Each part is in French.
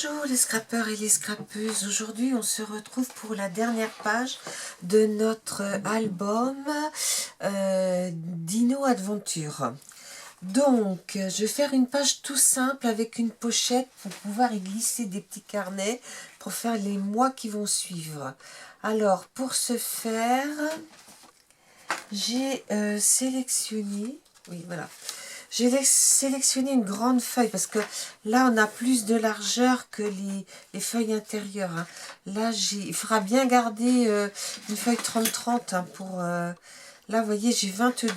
Bonjour les scrappeurs et les scrappeuses, aujourd'hui on se retrouve pour la dernière page de notre album Dino Adventure. Donc je vais faire une page tout simple avec une pochette pour pouvoir y glisser des petits carnets pour faire les mois qui vont suivre. Alors pour ce faire, j'ai sélectionné, oui voilà, j'ai sélectionné une grande feuille parce que là, on a plus de largeur que les feuilles intérieures. Hein. Là, il faudra bien garder une feuille 30-30 hein, pour... là, vous voyez, j'ai 22.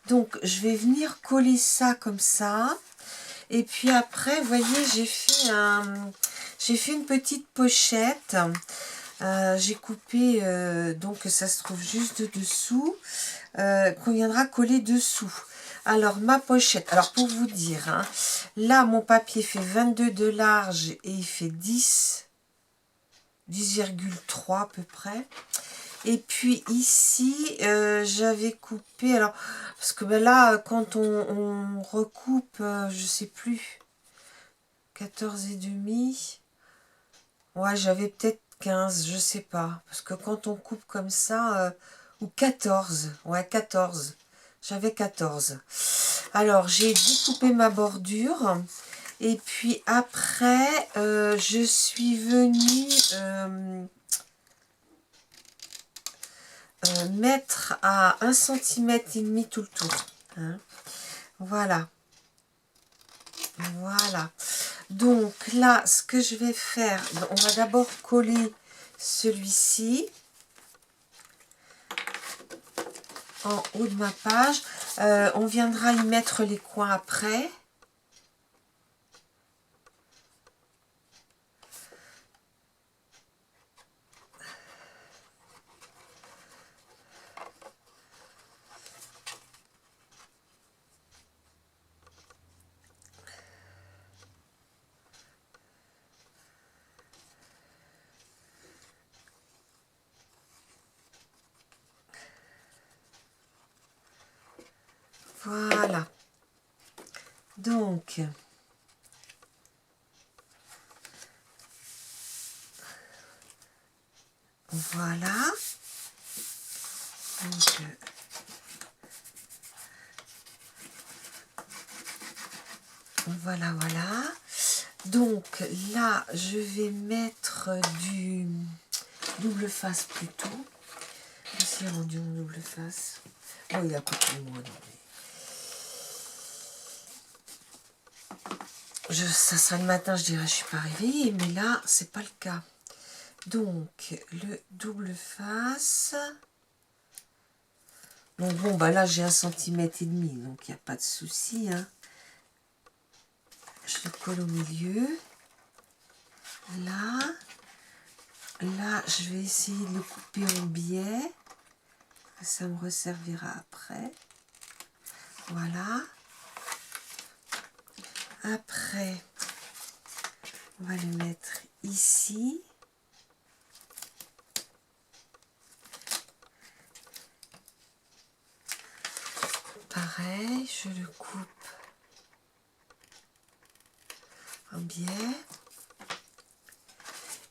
Donc, je vais venir coller ça comme ça. Et puis après, vous voyez, j'ai fait une petite pochette. J'ai coupé, donc ça se trouve juste dessous, qu'on viendra coller dessous. Alors, ma pochette, alors pour vous dire, hein, là, mon papier fait 22 de large et il fait 10,3 à peu près. Et puis ici, j'avais coupé, alors, parce que ben là, quand on recoupe, je sais plus, 14,5, ouais, j'avais peut-être 15, je sais pas, parce que quand on coupe comme ça, ou 14, ouais, 14, j'avais 14. Alors, j'ai découpé ma bordure. Et puis après, je suis venue mettre à 1,5 cm tout le tour. Hein. Voilà. Voilà. Donc là, ce que je vais faire, on va d'abord coller celui-ci en haut de ma page. On viendra y mettre les coins après. Voilà. Donc, voilà. Donc, voilà, voilà. Donc là, je vais mettre du double face plutôt. Ici, rendu en double face. Oh, il a coupé le moi. Ça sera le matin, je dirais, je suis pas réveillée, mais là, c'est pas le cas. Donc, le double face. Donc bon, bah là, j'ai 1,5 cm, donc il n'y a pas de souci. Hein. Je le colle au milieu. Là. Là, je vais essayer de le couper en biais. Ça me resservira après. Voilà. Après, on va le mettre ici. Pareil, je le coupe en biais.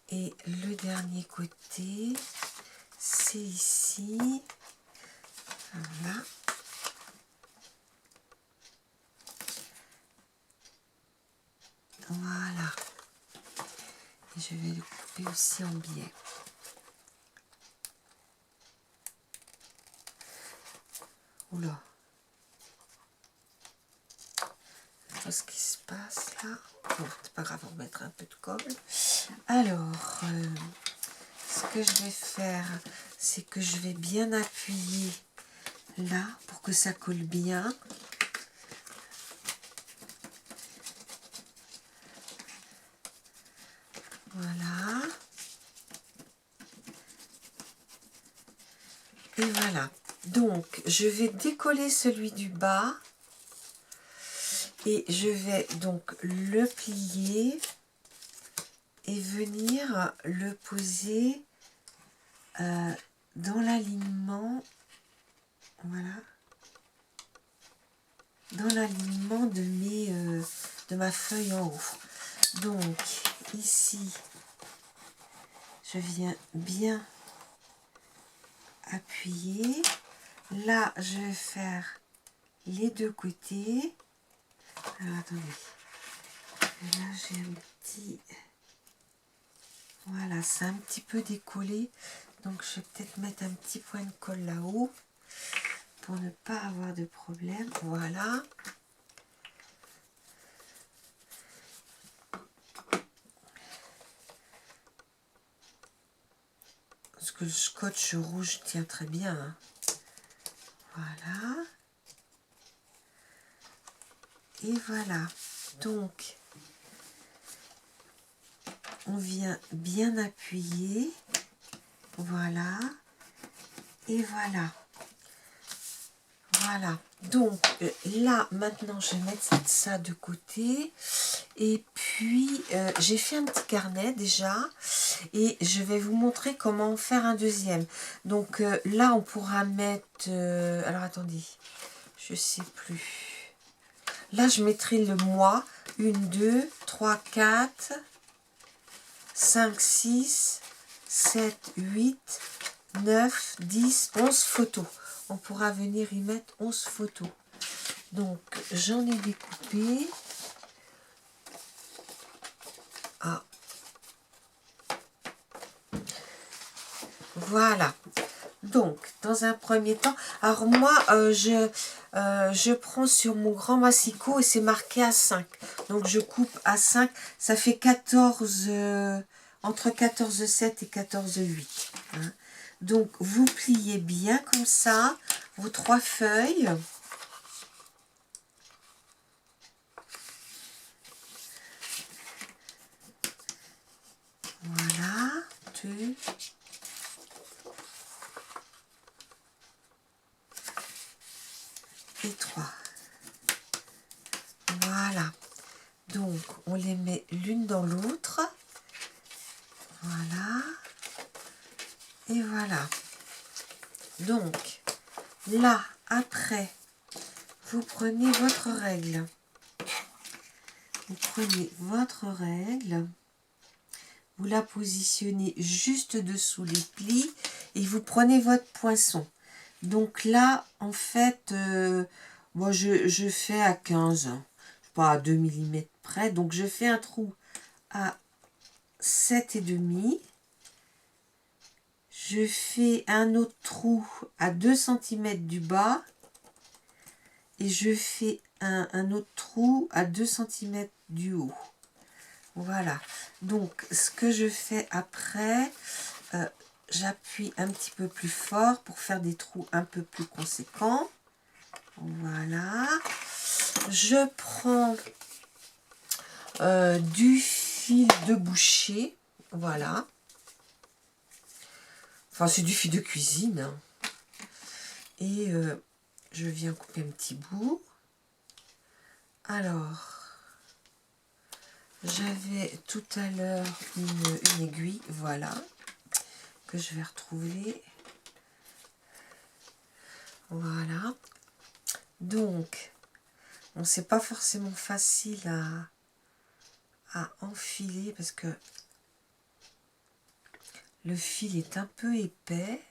Et le dernier côté, c'est ici. Voilà. Voilà. Et je vais le couper aussi en biais. Oula. Je sais pas ce qui se passe là. Bon, c'est pas grave, on va mettre un peu de colle. Alors, ce que je vais faire, c'est que je vais bien appuyer là pour que ça colle bien. Voilà. Et voilà. Donc, je vais décoller celui du bas. Et je vais donc le plier et venir le poser dans l'alignement. Voilà. Dans l'alignement de ma feuille en haut. Donc, ici, je viens bien appuyer. Là, je vais faire les deux côtés. Alors, attendez. Là, j'ai un petit... Voilà, c'est un petit peu décollé. Donc, je vais peut-être mettre un petit point de colle là-haut pour ne pas avoir de problème. Voilà. Parce que le scotch rouge tient très bien. Hein. Voilà. Et voilà. Donc, on vient bien appuyer. Voilà. Et voilà. Voilà. Donc, là, maintenant, je vais mettre ça de côté. Et puis, j'ai fait un petit carnet déjà. Et je vais vous montrer comment faire un deuxième. Donc, là, on pourra mettre... alors, attendez. Je sais plus. Là, je mettrai le mois. 1, 2, 3, 4, 5, 6, 7, 8, 9, 10, 11 photos. On pourra venir y mettre 11 photos. Donc, j'en ai découpé. Ah. Voilà. Donc, dans un premier temps, alors moi, je prends sur mon grand massicot et c'est marqué à 5. Donc, je coupe à 5. Ça fait 14, entre 14,7 et 14,8. Hein. Donc, vous pliez bien comme ça vos 3 feuilles. Voilà. 2. Et 3. Voilà. Donc, on les met l'une dans l'autre. Voilà. Et voilà. Donc, là, après, vous prenez votre règle. Vous prenez votre règle. Vous la positionnez juste dessous les plis. Et vous prenez votre poinçon. Donc là, en fait, moi, je fais à 15. Pas à 2 mm près. Donc, je fais un trou à 7,5. Je fais un autre trou à 2 cm du bas et je fais un autre trou à 2 cm du haut. Voilà. Donc, ce que je fais après, j'appuie un petit peu plus fort pour faire des trous un peu plus conséquents. Voilà. Je prends du fil de boucher. Voilà. Enfin, c'est du fil de cuisine. Hein. Et je viens couper un petit bout. Alors, j'avais tout à l'heure une aiguille, voilà, que je vais retrouver. Voilà. Donc, bon, c'est pas forcément facile à enfiler parce que le fil est un peu épais.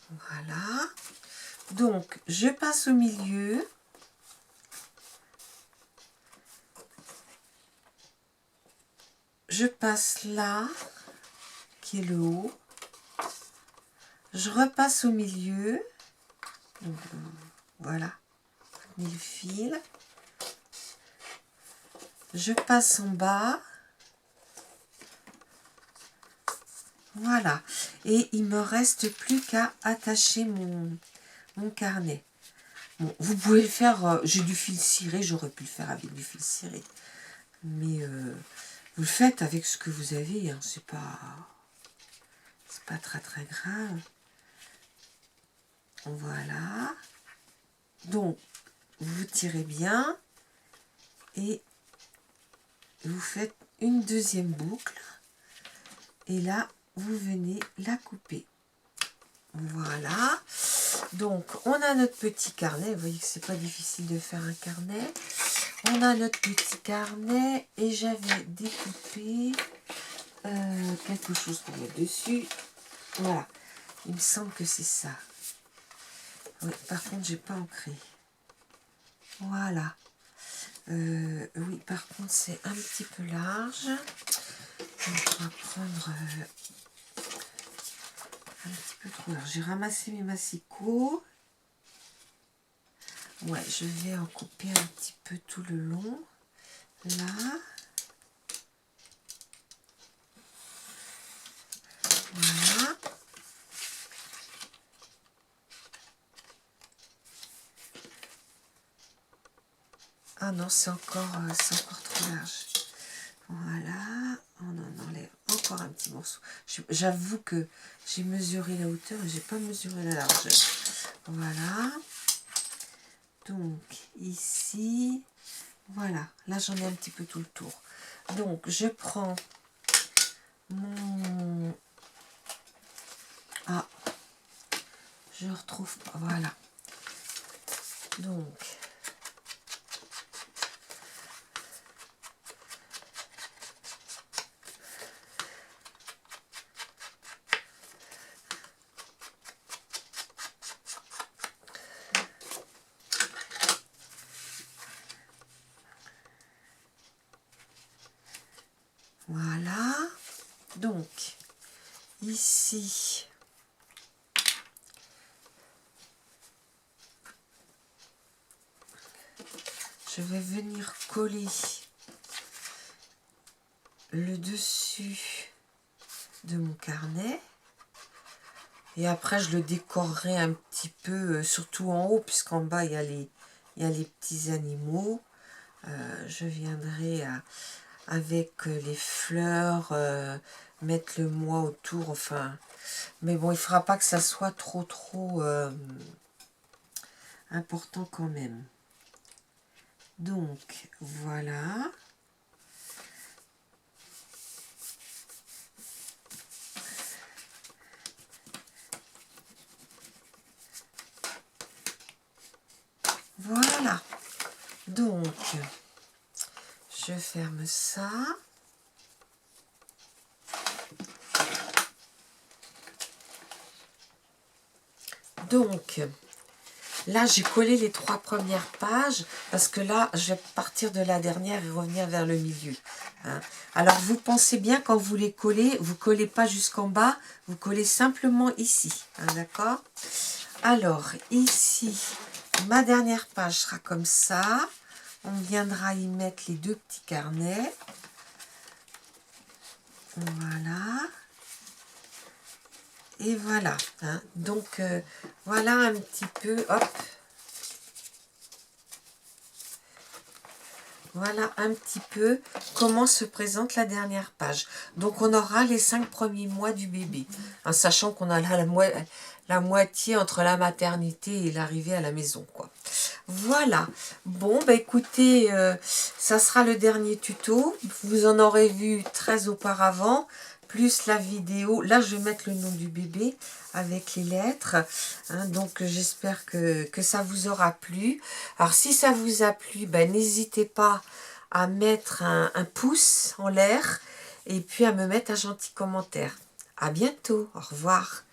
Voilà. Donc, je passe au milieu. Je passe là, qui est le haut. Je repasse au milieu. Donc, voilà. Le fil. Je passe en bas. Voilà. Et il me reste plus qu'à attacher mon carnet. Bon, vous pouvez le faire, j'ai du fil ciré, j'aurais pu le faire avec du fil ciré. Mais vous le faites avec ce que vous avez, hein, c'est pas très très grave. Voilà. Donc, vous tirez bien et vous faites une deuxième boucle. Et là, vous venez la couper. Voilà. Donc, on a notre petit carnet. Vous voyez que c'est pas difficile de faire un carnet. On a notre petit carnet et j'avais découpé quelque chose pour mettre dessus. Voilà. Il me semble que c'est ça. Oui, par contre, j'ai pas ancré. Voilà. Oui, par contre, c'est un petit peu large. Donc, on va prendre un petit peu trop large. J'ai ramassé mes massicots. Ouais, je vais en couper un petit peu tout le long. Là. Voilà. Ah non, c'est encore trop large. Voilà, on en enlève encore un petit morceau. J'avoue que j'ai mesuré la hauteur et j'ai pas mesuré la largeur. Voilà. Donc ici, voilà. Là, j'en ai un petit peu tout le tour. Donc, je prends mon... Ah, je retrouve pas. Voilà. Donc... Voilà. Donc, ici... Je vais venir coller le dessus de mon carnet. Et après, je le décorerai un petit peu, surtout en haut, puisqu'en bas, il y a les petits animaux. Je viendrai avec les fleurs, mettre le mois autour, enfin... Mais bon, il ne faudra pas que ça soit trop important quand même. Donc, voilà. Voilà. Donc, je ferme ça. Donc, là, j'ai collé les 3 premières pages parce que là, je vais partir de la dernière et revenir vers le milieu. Hein. Alors, vous pensez bien quand vous les collez, vous ne collez pas jusqu'en bas, vous collez simplement ici. Hein, d'accord? Alors, ici, ma dernière page sera comme ça. On viendra y mettre les 2 petits carnets. Voilà. Et voilà. Hein. Donc, voilà un petit peu. Hop. Voilà un petit peu comment se présente la dernière page. Donc, on aura les 5 premiers mois du bébé. En sachant qu'on a là la moitié entre la maternité et l'arrivée à la maison, quoi. Voilà. Bon, bah écoutez, ça sera le dernier tuto. Vous en aurez vu 13 auparavant, plus la vidéo. Là, je vais mettre le nom du bébé avec les lettres. Hein, donc, j'espère que ça vous aura plu. Alors, si ça vous a plu, ben, n'hésitez pas à mettre un pouce en l'air et puis à me mettre un gentil commentaire. À bientôt. Au revoir.